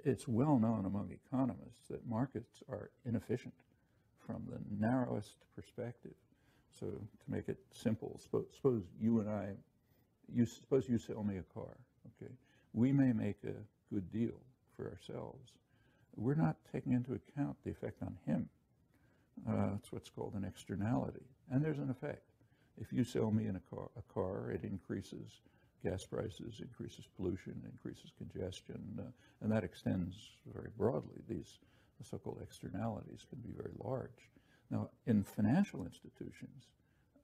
it's well known among economists that markets are inefficient from the narrowest perspective. So to make it simple, suppose you and I, suppose you sell me a car, okay? We may make a good deal for ourselves. We're not taking into account the effect on him. That's what's called an externality. And there's an effect. If you sell me a car, it increases gas prices, increases pollution, increases congestion, and that extends very broadly. These so-called externalities can be very large. Now, in financial institutions,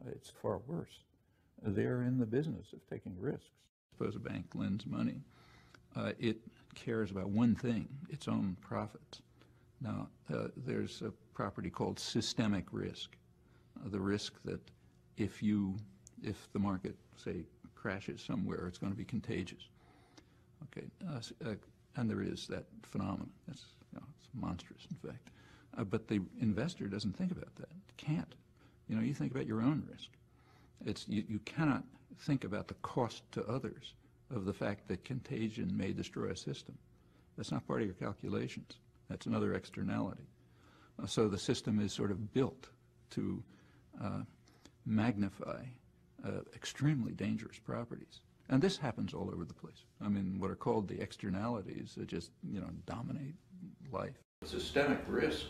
it's far worse. They're in the business of taking risks. Suppose a bank lends money. It cares about one thing, its own profits. Now, there's a property called systemic risk, the risk that if the market, say, crashes somewhere, it's going to be contagious. Okay, and there is that phenomenon. It's monstrous, in fact. But the investor doesn't think about that. Can't. You think about your own risk. You cannot think about the cost to others of the fact that contagion may destroy a system. That's not part of your calculations. That's another externality. So the system is sort of built to magnify extremely dangerous properties. And this happens all over the place. I mean, what are called the externalities that just, dominate life. Systemic risk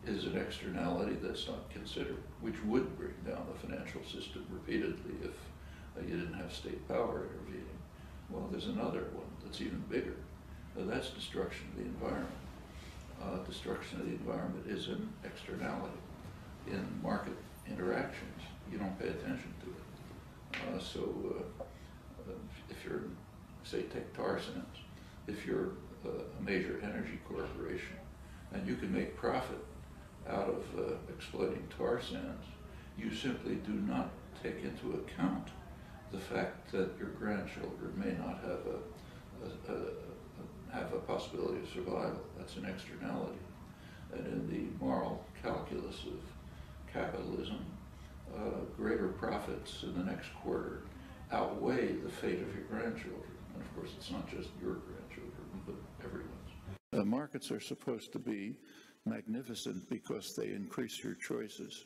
is an externality that's not considered, which would bring down the financial system repeatedly if you didn't have state power intervening. Well, there's another one that's even bigger. That's destruction of the environment. Destruction of the environment is an externality. In market interactions, you don't pay attention to it. So if you're, say, take tar sands, if you're a major energy corporation and you can make profit out of exploiting tar sands, you simply do not take into account the fact that your grandchildren may not have a possibility of survival. That's an externality. And in the moral calculus of capitalism, greater profits in the next quarter outweigh the fate of your grandchildren. And of course, it's not just your grandchildren, but everyone's. Markets are supposed to be magnificent because they increase your choices.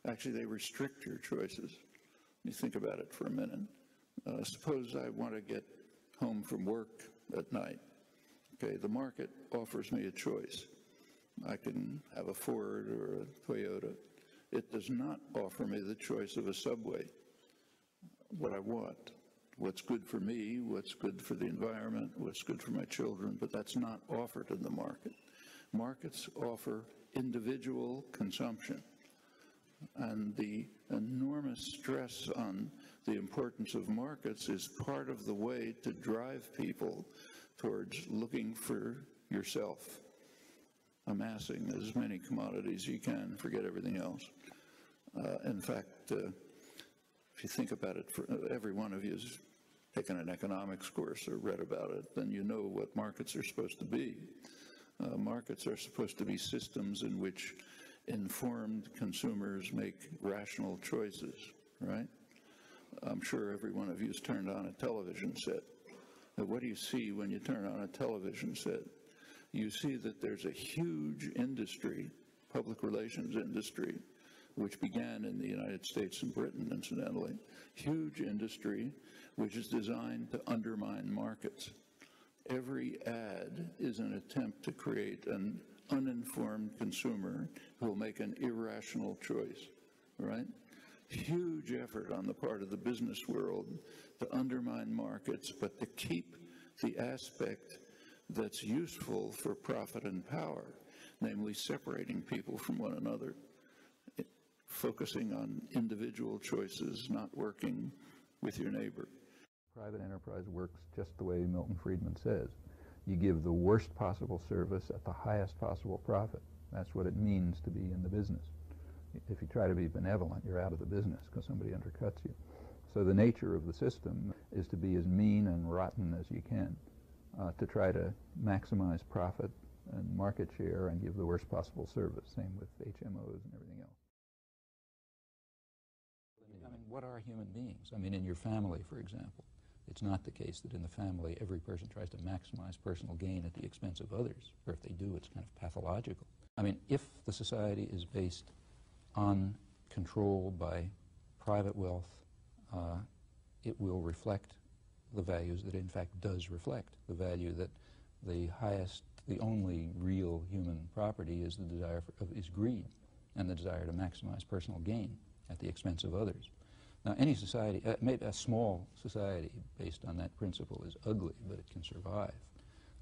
Actually, they restrict your choices. You think about it for a minute. Suppose I want to get home from work at night. Okay, the market offers me a choice. I can have a Ford or a Toyota. It does not offer me the choice of a Subway. What I want, what's good for me, what's good for the environment, what's good for my children, but that's not offered in the market. Markets offer individual consumption. And the enormous stress on the importance of markets is part of the way to drive people towards looking for yourself, amassing as many commodities as you can, forget everything else. In fact, if you think about it, every one of you has taken an economics course or read about it, then you know what markets are supposed to be. Markets are supposed to be systems in which informed consumers make rational choices, right? I'm sure every one of you has turned on a television set. Now, what do you see when you turn on a television set? You see that there's a huge industry, public relations industry, which began in the United States and Britain, incidentally, huge industry which is designed to undermine markets. Every ad is an attempt to create an uninformed consumer who will make an irrational choice, right? Huge effort on the part of the business world to undermine markets, but to keep the aspect that's useful for profit and power, namely separating people from one another, focusing on individual choices, not working with your neighbor. Private enterprise works just the way Milton Friedman says. You give the worst possible service at the highest possible profit. That's what it means to be in the business. If you try to be benevolent, you're out of the business because somebody undercuts you. So the nature of the system is to be as mean and rotten as you can, to try to maximize profit and market share and give the worst possible service. Same with HMOs and everything else. I mean, what are human beings? I mean, in your family, for example, It's not the case that in the family every person tries to maximize personal gain at the expense of others, or if they do, it's kind of pathological. I mean, if the society is based on control by private wealth, it will reflect the values that it in fact does reflect. The value that the highest, the only real human property is the desire is greed, and the desire to maximize personal gain at the expense of others. Now, any society, maybe a small society based on that principle is ugly, but it can survive.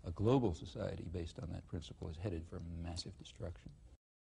A global society based on that principle is headed for massive destruction.